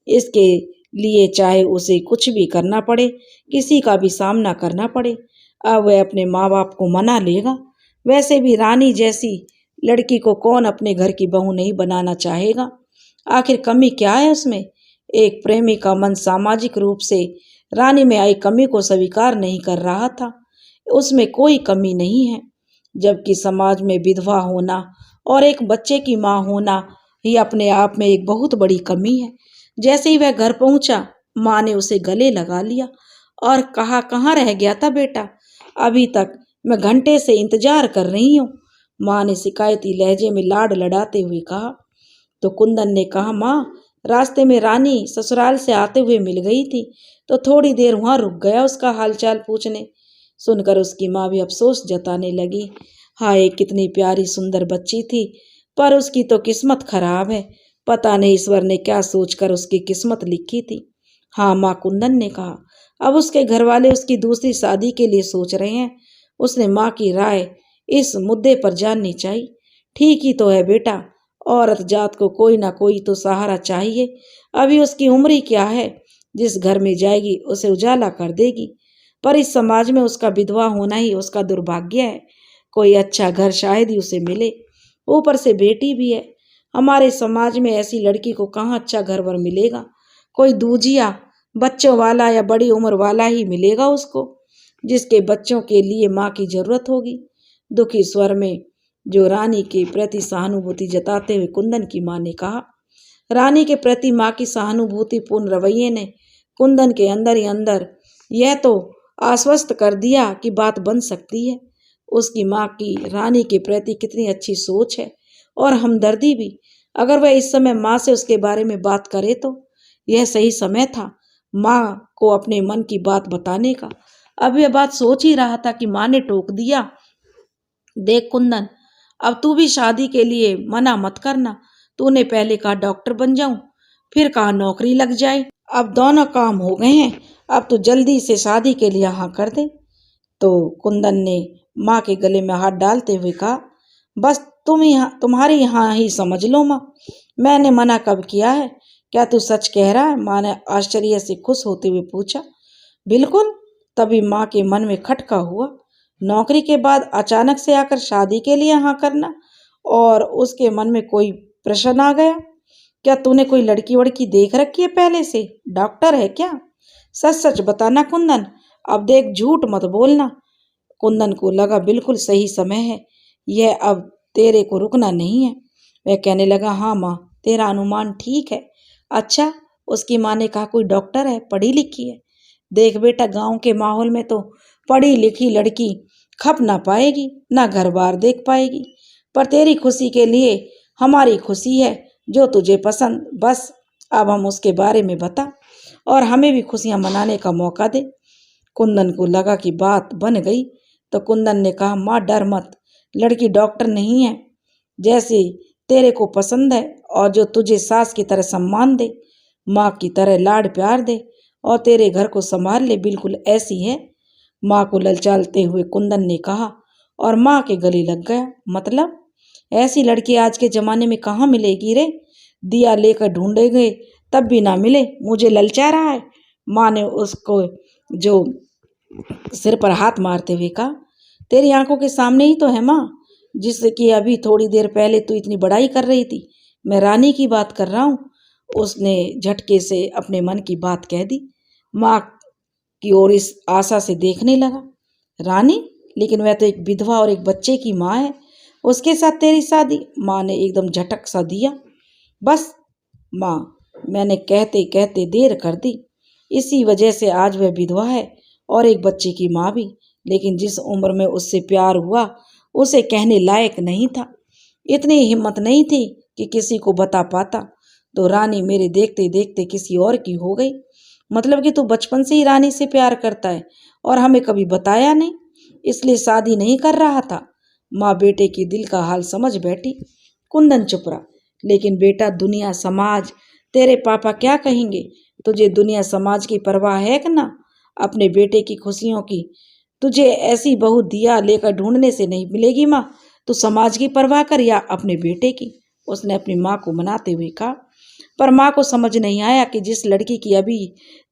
इसके लिए चाहे उसे कुछ भी करना पड़े, किसी का भी सामना करना पड़े, अब वह अपने माँ बाप को मना लेगा। वैसे भी रानी जैसी लड़की को कौन अपने घर की बहू नहीं बनाना चाहेगा? आखिर कमी क्या है उसमें? एक प्रेमी का मन सामाजिक रूप से रानी में आई कमी को स्वीकार नहीं कर रहा था। उसमें कोई कमी नहीं है, जबकि समाज में विधवा होना और एक बच्चे की माँ होना ही अपने आप में एक बहुत बड़ी कमी है। जैसे ही वह घर पहुंचा, माँ ने उसे गले लगा लिया और कहा, कहाँ रह गया था बेटा? अभी तक मैं घंटे से इंतजार कर रही हूँ। माँ ने शिकायती लहजे में लाड लड़ाते हुए कहा। तो कुंदन ने कहा, माँ, रास्ते में रानी ससुराल से आते हुए मिल गई थी, तो थोड़ी देर वहां रुक गया उसका हालचाल पूछने। सुनकर उसकी माँ भी अफसोस जताने लगी। हाय, कितनी प्यारी सुंदर बच्ची थी, पर उसकी तो किस्मत खराब है। पता नहीं ईश्वर ने क्या सोचकर उसकी किस्मत लिखी थी। हाँ माँ, कुंदन ने कहा। अब उसके घर वाले उसकी दूसरी शादी के लिए सोच रहे हैं। उसने माँ की राय इस मुद्दे पर जाननी चाहिए। ठीक ही तो है बेटा, औरत जात को कोई ना कोई तो सहारा चाहिए। अभी उसकी उम्र ही क्या है? जिस घर में जाएगी उसे उजाला कर देगी। पर इस समाज में उसका विधवा होना ही उसका दुर्भाग्य है। कोई अच्छा घर शायद ही उसे मिले। ऊपर से बेटी भी है। हमारे समाज में ऐसी लड़की को कहाँ अच्छा घर वर मिलेगा? कोई दूजिया बच्चों वाला या बड़ी उम्र वाला ही मिलेगा उसको, जिसके बच्चों के लिए माँ की जरूरत होगी। दुखी स्वर में जो रानी के प्रति सहानुभूति जताते हुए कुंदन की माँ ने कहा। रानी के प्रति माँ की सहानुभूतिपूर्ण रवैये ने कुंदन के अंदर ही अंदर यह तो आश्वस्त कर दिया कि बात बन सकती है। उसकी माँ की रानी के प्रति कितनी अच्छी सोच है और हमदर्दी भी। अगर वह इस समय माँ से उसके बारे में बात करे तो यह सही समय था माँ को अपने मन की बात बताने का। अब यह बात सोच ही रहा था कि माँ ने टोक दिया। देख कुंदन, अब तू भी शादी के लिए मना मत करना। तूने पहले कहा डॉक्टर बन जाऊं, फिर कहा नौकरी लग जाए। अब दोनों काम हो गए हैं। अब तू जल्दी से शादी के लिए हाँ कर दे। तो कुंदन ने माँ के गले में हाथ डालते हुए कहा, बस तुम्हारी यहाँ ही समझ लो माँ, मैंने मना कब किया है? क्या तू सच कह रहा है? माँ ने आश्चर्य से खुश होते हुए पूछा। बिल्कुल। तभी माँ के मन में खटका हुआ। नौकरी के बाद अचानक से आकर शादी के लिए हाँ करना, और उसके मन में कोई प्रश्न आ गया। क्या तूने कोई लड़की वड़की देख रखी है पहले से? डॉक्टर है क्या? सच सच बताना कुंदन, अब देख झूठ मत बोलना। कुंदन को लगा बिल्कुल सही समय है यह, अब तेरे को रुकना नहीं है। वह कहने लगा, हाँ माँ, तेरा अनुमान ठीक है। अच्छा, उसकी माँ ने कहा, कोई डॉक्टर है, पढ़ी लिखी है? देख बेटा, गांव के माहौल में तो पढ़ी लिखी लड़की खप ना पाएगी, ना घर बार देख पाएगी। पर तेरी खुशी के लिए हमारी खुशी है, जो तुझे पसंद, बस अब हम उसके बारे में बता और हमें भी खुशियां मनाने का मौका दे। कुंदन को लगा कि बात बन गई। तो कुंदन ने कहा, माँ डर मत, लड़की डॉक्टर नहीं है, जैसे तेरे को पसंद है और जो तुझे सास की तरह सम्मान दे, माँ की तरह लाड प्यार दे और तेरे घर को संभाल ले, बिल्कुल ऐसी है। माँ को ललचाते हुए कुंदन ने कहा और माँ के गले लग गया। मतलब ऐसी लड़की आज के जमाने में कहाँ मिलेगी रे? दिया लेकर ढूंढे गए तब भी ना मिले, मुझे ललचा रहा है। माँ ने उसको जो सिर पर हाथ मारते हुए कहा, तेरी आंखों के सामने ही तो है माँ, जिससे कि अभी थोड़ी देर पहले तू इतनी बड़ाई कर रही थी। मैं रानी की बात कर रहा हूँ। उसने झटके से अपने मन की बात कह दी। माँ की ओर इस आशा से देखने लगा। रानी? लेकिन वह तो एक विधवा और एक बच्चे की माँ है, उसके साथ तेरी शादी? माँ ने एकदम झटक सा दिया। बस माँ, मैंने कहते कहते देर कर दी। इसी वजह से आज वह विधवा है और एक बच्चे की माँ भी। लेकिन जिस उम्र में उससे प्यार हुआ उसे कहने लायक नहीं था। इतनी हिम्मत नहीं थी कि किसी को बता पाता। तो रानी मेरे देखते देखते किसी और की हो गई। मतलब कि तू बचपन से ही रानी से प्यार करता है और हमें कभी बताया नहीं, इसलिए शादी नहीं कर रहा था। माँ बेटे की दिल का हाल समझ बैठी। कुंदन चुप रहा। लेकिन बेटा, दुनिया समाज, तेरे पापा क्या कहेंगे? तुझे दुनिया समाज की परवाह है कि ना अपने बेटे की खुशियों की? तुझे ऐसी बहू दिया लेकर ढूंढने से नहीं मिलेगी माँ। तू समाज की परवाह कर या अपने बेटे की। उसने अपनी माँ को मनाते हुए कहा। पर माँ को समझ नहीं आया कि जिस लड़की की अभी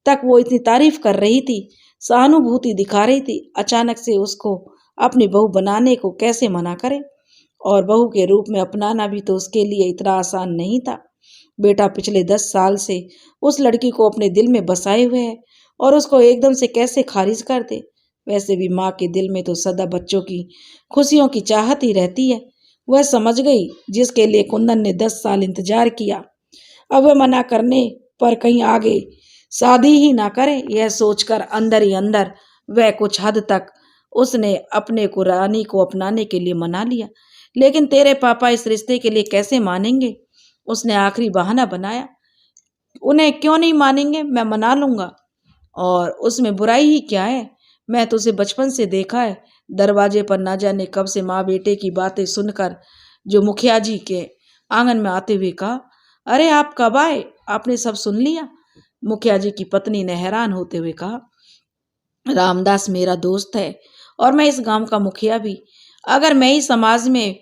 तक वो इतनी तारीफ कर रही थी, सहानुभूति दिखा रही थी, अचानक से उसको अपनी बहू बनाने को कैसे मना करे। और बहू के रूप में अपनाना भी तो उसके लिए इतना आसान नहीं था। बेटा पिछले 10 साल से उस लड़की को अपने दिल में बसाए हुए है और उसको एकदम से कैसे खारिज कर दे। वैसे भी माँ के दिल में तो सदा बच्चों की खुशियों की चाहत ही रहती है। वह समझ गई जिसके लिए कुंदन ने 10 साल इंतजार किया, अब वह मना करने पर कहीं आगे शादी ही ना करे। यह सोचकर अंदर ही अंदर वह कुछ हद तक उसने अपने को रानी को अपनाने के लिए मना लिया। लेकिन तेरे पापा इस रिश्ते के लिए कैसे मानेंगे? उसने आखिरी बहाना बनाया। उन्हें क्यों नहीं मानेंगे, मैं मना लूंगा। और उसमें बुराई ही क्या है? मैं तो उसे बचपन से देखा है। दरवाजे पर ना जाने कब से माँ बेटे की बातें सुनकर जो मुखिया जी के आंगन में आते हुए कहा, अरे आप कब आए? आपने सब सुन लिया? मुखिया जी की पत्नी ने हैरान होते हुए कहा, रामदास मेरा दोस्त है और मैं इस गांव का मुखिया भी। अगर मैं ही समाज में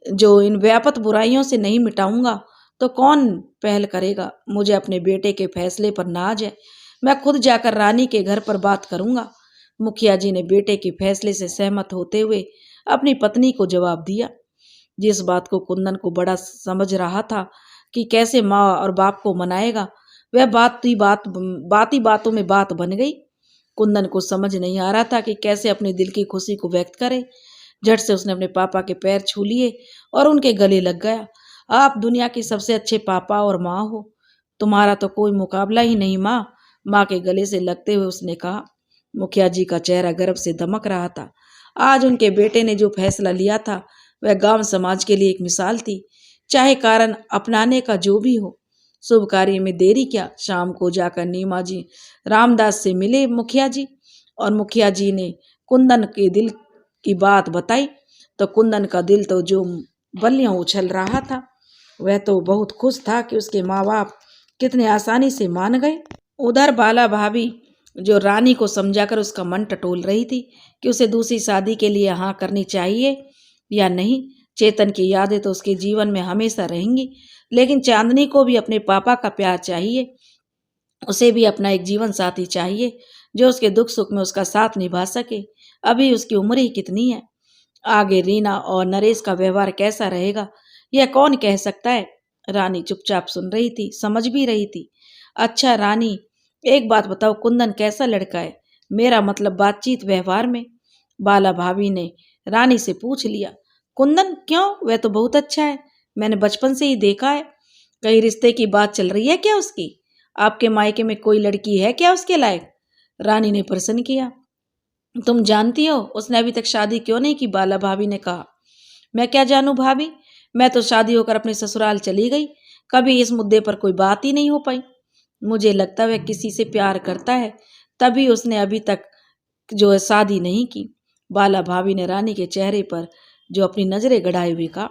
जो इन व्यापक बुराइयों से नहीं मिटाऊंगा तो कौन पहल करेगा? मुझे अपने बेटे के फैसले पर नाज है। मैं खुद जाकर रानी के घर पर बात करूंगा। मुखिया जी ने बेटे के फैसले से सहमत होते हुए अपनी पत्नी को जवाब दिया। जिस बात को कुंदन को बड़ा समझ रहा था कि कैसे माँ और बाप को मनाएगा, वह बात ही बातों में बात बन गई। कुंदन को समझ नहीं आ रहा था कि कैसे अपने दिल की खुशी को व्यक्त करे। झट से उसने अपने पापा के पैर छू लिए और उनके गले लग गया। आप दुनिया के सबसे अच्छे पापा और माँ हो, तुम्हारा तो कोई मुकाबला ही नहीं माँ। माँ के गले से लगते हुए उसने कहा। मुखिया जी का चेहरा गर्व से दमक रहा था। आज उनके बेटे ने जो फैसला लिया था वह गांव समाज के लिए एक मिसाल थी। चाहे कारण अपनाने का जो भी हो, शुभ कार्य में देरी क्या। शाम को जाकर नीमा जी रामदास से मिले मुखिया जी, और मुखिया जी ने कुंदन के दिल की बात बताई तो कुंदन का दिल तो जो बल्लियों उछल रहा था। वह तो बहुत खुश था कि उसके माँ बाप कितने आसानी से मान गए। उधर बाला भाभी जो रानी को समझाकर उसका मन टटोल रही थी कि उसे दूसरी शादी के लिए हाँ करनी चाहिए या नहीं। चेतन की यादें तो उसके जीवन में हमेशा रहेंगी, लेकिन चांदनी को भी अपने पापा का प्यार चाहिए। उसे भी अपना एक जीवन साथी चाहिए जो उसके दुख सुख में उसका साथ निभा सके। अभी उसकी उम्र ही कितनी है। आगे रीना और नरेश का व्यवहार कैसा रहेगा यह कौन कह सकता है। रानी चुपचाप सुन रही थी, समझ भी रही थी। अच्छा रानी, एक बात बताओ, कुंदन कैसा लड़का है? मेरा मतलब बातचीत व्यवहार में। बाला भाभी ने रानी से पूछ लिया। कुंदन क्यों? वह तो बहुत अच्छा है, मैंने बचपन से ही देखा है। कहीं रिश्ते की बात चल रही है क्या उसकी? आपके मायके में कोई लड़की है क्या उसके लायक? रानी ने प्रश्न किया। तुम जानती हो उसने अभी तक शादी क्यों नहीं की? बाला भाभी ने कहा। मैं क्या जानूं भाभी, मैं तो शादी होकर अपने ससुराल चली गई, कभी इस मुद्दे पर कोई बात ही नहीं हो पाई। मुझे लगता है वह किसी से प्यार करता है, तभी उसने अभी तक जो है शादी नहीं की। बाला भाभी ने रानी के चेहरे पर जो अपनी नजरें गड़ाए हुए कहा।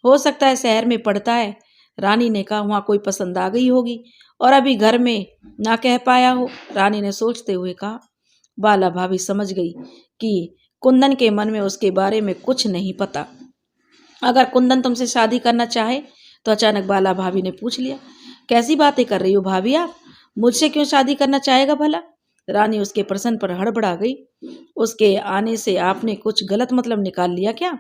हो सकता है शहर में पढ़ता है। रानी ने कहा, वहां कोई पसंद आ गई होगी और अभी घर में ना कह पाया हो। रानी ने सोचते हुए कहा। बाला भाभी समझ गई कि कुंदन के मन में उसके बारे में कुछ नहीं पता। अगर कुंदन तुमसे शादी करना चाहे तो अचानक बाला भाभी ने पूछ लिया। कैसी बातें कर रही हो भाभी आप? मुझसे क्यों शादी करना चाहेगा भला? रानी उसके प्रश्न पर हड़बड़ा गई। उसके आने से आपने कुछ गलत मतलब निकाल लिया क्या?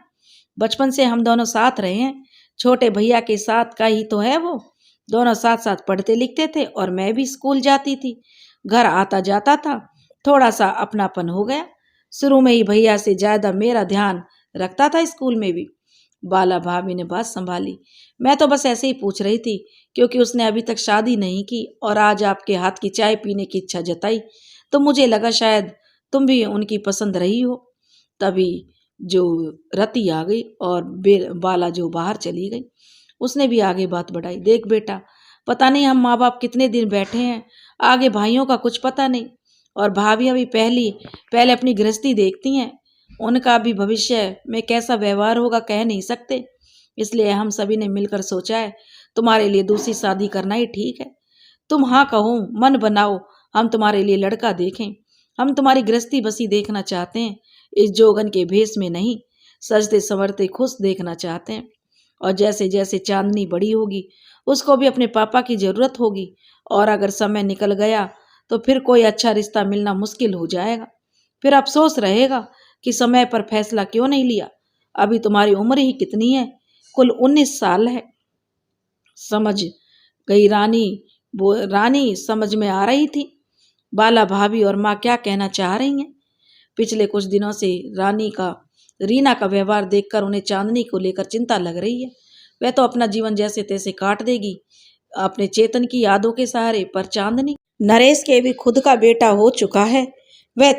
बचपन से हम दोनों साथ रहे हैं, छोटे भैया के साथ का ही तो है वो। दोनों साथ साथ पढ़ते लिखते थे और मैं भी स्कूल जाती थी, घर आता जाता था। थोड़ा सा अपनापन हो गया। शुरू में ही भैया से ज्यादा मेरा ध्यान रखता था स्कूल में भी। बाला भाभी ने बात संभाली। मैं तो बस ऐसे ही पूछ रही थी क्योंकि उसने अभी तक शादी नहीं की और आज आपके हाथ की चाय पीने की इच्छा जताई तो मुझे लगा शायद तुम भी उनकी पसंद रही हो। तभी जो रति आ गई और बाला जो बाहर चली गई, उसने भी आगे बात बढ़ाई। देख बेटा, पता नहीं हम माँ बाप कितने दिन बैठे हैं, आगे भाइयों का कुछ पता नहीं, और भाभियां भी पहले अपनी गृहस्थी देखती हैं, उनका भी भविष्य में कैसा व्यवहार होगा कह नहीं सकते। इसलिए हम सभी ने मिलकर सोचा है तुम्हारे लिए दूसरी शादी करना ही ठीक है। तुम हाँ कहो, मन बनाओ, हम तुम्हारे लिए लड़का देखें। हम तुम्हारी गृहस्थी बसी देखना चाहते हैं, इस जोगन के भेष में नहीं, सजते संवरते खुश देखना चाहते हैं। और जैसे जैसे चांदनी बड़ी होगी उसको भी अपने पापा की जरूरत होगी, और अगर समय निकल गया तो फिर कोई अच्छा रिश्ता मिलना मुश्किल हो जाएगा। फिर अफसोस रहेगा कि समय पर फैसला क्यों नहीं लिया। अभी तुम्हारी उम्र ही कितनी है, कुल 19 साल है। समझ गई रानी। वो रानी समझ में आ रही थी बाला भाभी और माँ क्या कहना चाह रही हैं। पिछले कुछ दिनों से रीना का व्यवहार देखकर उन्हें चांदनी को लेकर चिंता लग रही है। वह तो अपना जीवन जैसे तैसे काट देगी अपने चेतन की यादों के सहारे, पर चांदनी, नरेश के भी खुद का बेटा हो चुका है, वह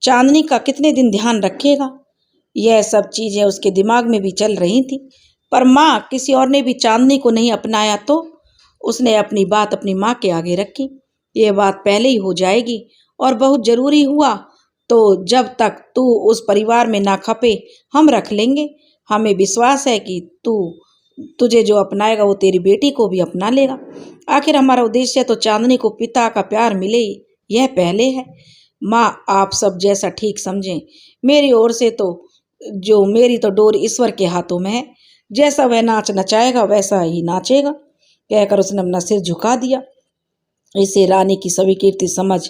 चांदनी का कितने दिन ध्यान रखेगा। यह सब चीजें उसके दिमाग में भी चल रही थी। पर माँ, किसी और ने भी चांदनी को नहीं अपनाया तो? उसने अपनी बात अपनी माँ के आगे रखी। ये बात पहले ही हो जाएगी, और बहुत जरूरी हुआ तो जब तक तू उस परिवार में ना खपे हम रख लेंगे। हमें विश्वास है कि तुझे जो अपनाएगा वो तेरी बेटी को भी अपना लेगा। आखिर हमारा उद्देश्य तो चांदनी को पिता का प्यार मिले, यह पहले है। माँ, आप सब जैसा ठीक समझें। मेरी ओर से तो मेरी तो डोर ईश्वर के हाथों में है, जैसा वह नाच नचाएगा वैसा ही नाचेगा। कहकर उसने अपना सिर झुका दिया। इसे रानी की सभी कीर्ति समझ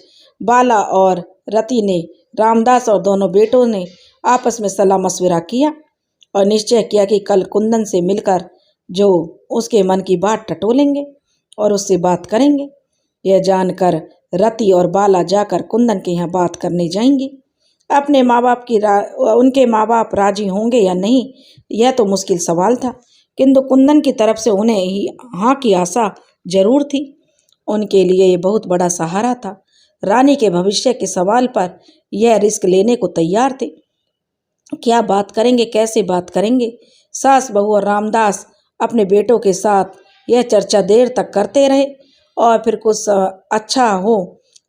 बाला और रति ने, रामदास और दोनों बेटों ने आपस में सलाह मशविरा किया और निश्चय किया कि कल कुंदन से मिलकर जो उसके मन की बात टटोलेंगे और उससे बात करेंगे। यह जानकर रति और बाला जाकर कुंदन के यहाँ बात करने जाएंगी। अपने माँ बाप उनके माँ बाप राजी होंगे या नहीं, यह तो मुश्किल सवाल था, किंतु कुंदन की तरफ से उन्हें ही हाँ की आशा जरूर थी। उनके लिए ये बहुत बड़ा सहारा था। रानी के भविष्य के सवाल पर यह रिस्क लेने को तैयार थे। क्या बात करेंगे, कैसे बात करेंगे? सास बहू और रामदास अपने बेटों के साथ यह चर्चा देर तक करते रहे और फिर कुछ अच्छा हो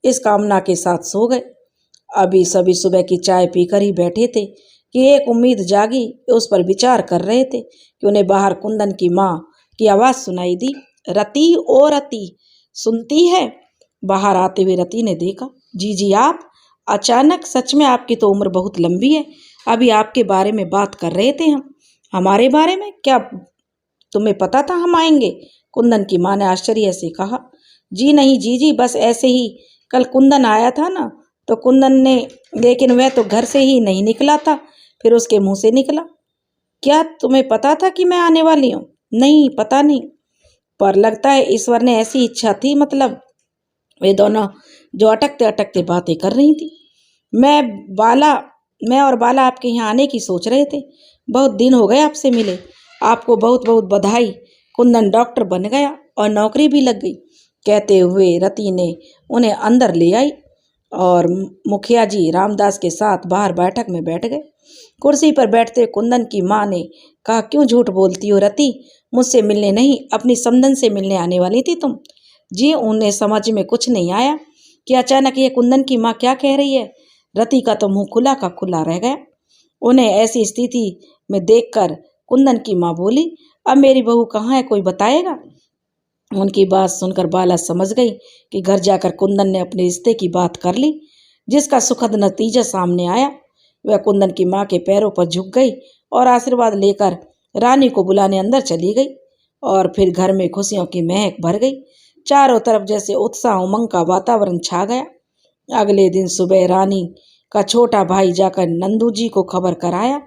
इस कामना के साथ सो गए। अभी सभी सुबह की चाय पीकर ही बैठे थे कि एक उम्मीद जागी। उस पर विचार कर रहे थे कि उन्हें बाहर कुंदन की माँ की आवाज़ सुनाई दी, रति, ओ रति, सुनती है? बाहर आते हुए रति ने देखा, जी आप अचानक, सच में आपकी तो उम्र बहुत लंबी है। अभी आपके बारे में बात कर रहे थे हम। हमारे बारे में? क्या तुम्हें पता था हम आएंगे? कुंदन की माँ ने आश्चर्य से कहा। जी नहीं जी, बस ऐसे ही। कल कुंदन आया था ना, तो कुंदन ने, लेकिन वह तो घर से ही नहीं निकला था, फिर उसके मुंह से निकला। क्या तुम्हें पता था कि मैं आने वाली हूँ? नहीं, पता नहीं, पर लगता है ईश्वर ने ऐसी इच्छा थी। मतलब? वे दोनों जो अटकते अटकते बातें कर रही थी। मैं और बाला आपके यहाँ आने की सोच रहे थे। बहुत दिन हो गए आपसे मिले। आपको बहुत बहुत बधाई। कुंदन डॉक्टर बन गया और नौकरी भी लग गई। कहते हुए रति ने उन्हें अंदर ले आई और मुखिया जी रामदास के साथ बाहर बैठक में बैठ गए। कुर्सी पर बैठते कुंदन की माँ ने कहा, क्यों झूठ बोलती हो रति? मुझसे मिलने नहीं, अपनी समधन से मिलने आने वाली थी तुम। जी, उन्हें समझ में कुछ नहीं आया कि अचानक ये कुंदन की माँ क्या कह रही है। रति का तो मुंह खुला का खुला रह गया। उन्हें ऐसी स्थिति में देखकर कुंदन की माँ बोली, अब मेरी बहू कहाँ है, कोई बताएगा? उनकी बात सुनकर बाला समझ गई कि घर जाकर कुंदन ने अपने रिश्ते की बात कर ली, जिसका सुखद नतीजा सामने आया। वह कुंदन की माँ के पैरों पर झुक गई और आशीर्वाद लेकर रानी को बुलाने अंदर चली गई। और फिर घर में खुशियों की महक भर गई। चारों तरफ जैसे उत्साह उमंग का वातावरण छा गया। अगले दिन सुबह रानी का छोटा भाई जाकर नंदू जी को खबर कराया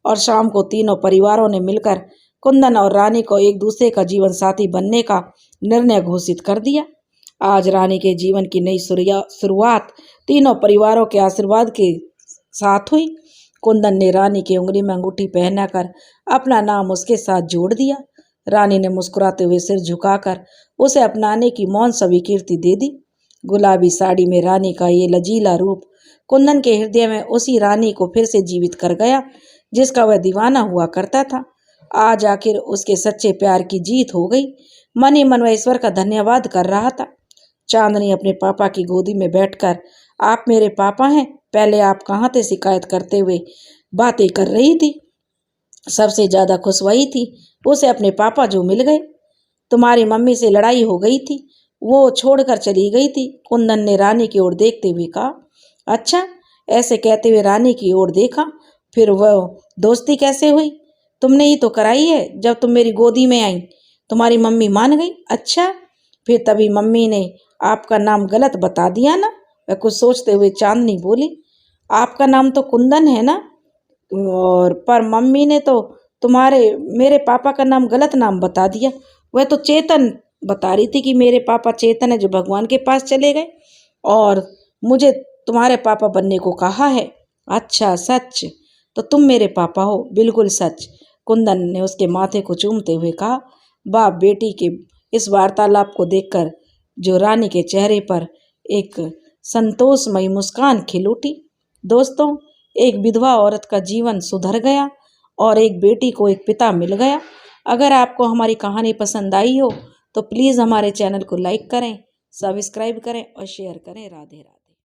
और शाम को तीनों परिवारों ने मिलकर कुंदन और रानी को एक दूसरे का जीवन साथी बनने का निर्णय घोषित कर दिया। आज रानी के जीवन की नई शुरुआत तीनों परिवारों के आशीर्वाद के साथ हुई। कुंदन ने रानी की उंगली में अंगूठी पहनाकर अपना नाम उसके साथ जोड़ दिया। रानी ने मुस्कुराते हुए सिर झुकाकर उसे अपनाने की मौन स्वीकृति दे दी। गुलाबी साड़ी में रानी का ये लजीला रूप कुंदन के हृदय में उसी रानी को फिर से जीवित कर गया जिसका वह दीवाना हुआ करता था। आज आखिर उसके सच्चे प्यार की जीत हो गई। मन ही मन वह ईश्वर का धन्यवाद कर रहा था। चांदनी अपने पापा की गोदी में बैठकर, आप मेरे पापा हैं, पहले आप कहाँ थे, शिकायत करते हुए बातें कर रही थी। सबसे ज्यादा खुश वही थी, उसे अपने पापा जो मिल गए। तुम्हारी मम्मी से लड़ाई हो गई थी, वो छोड़कर चली गई थी, कुंदन ने रानी की ओर देखते हुए कहा। अच्छा, ऐसे कहते हुए रानी की ओर देखा। फिर वह दोस्ती कैसे हुई? तुमने ही तो कराई है। जब तुम मेरी गोदी में आई तुम्हारी मम्मी मान गई। अच्छा, फिर तभी मम्मी ने आपका नाम गलत बता दिया ना? वह कुछ सोचते हुए चांदनी बोली। आपका नाम तो कुंदन है ना? और पर मम्मी ने तो मेरे पापा का नाम गलत नाम बता दिया। वह तो चेतन बता रही थी कि मेरे पापा चेतन है जो भगवान के पास चले गए, और मुझे तुम्हारे पापा बनने को कहा है। अच्छा, सच? तो तुम मेरे पापा हो? बिल्कुल सच, कुंदन ने उसके माथे को चूमते हुए कहा। बाप बेटी के इस वार्तालाप को देखकर जो रानी के चेहरे पर एक संतोषमयी मुस्कान खिल उठी। दोस्तों, एक विधवा औरत का जीवन सुधर गया और एक बेटी को एक पिता मिल गया। अगर आपको हमारी कहानी पसंद आई हो तो प्लीज़ हमारे चैनल को लाइक करें, सब्सक्राइब करें और शेयर करें। राधे राधे।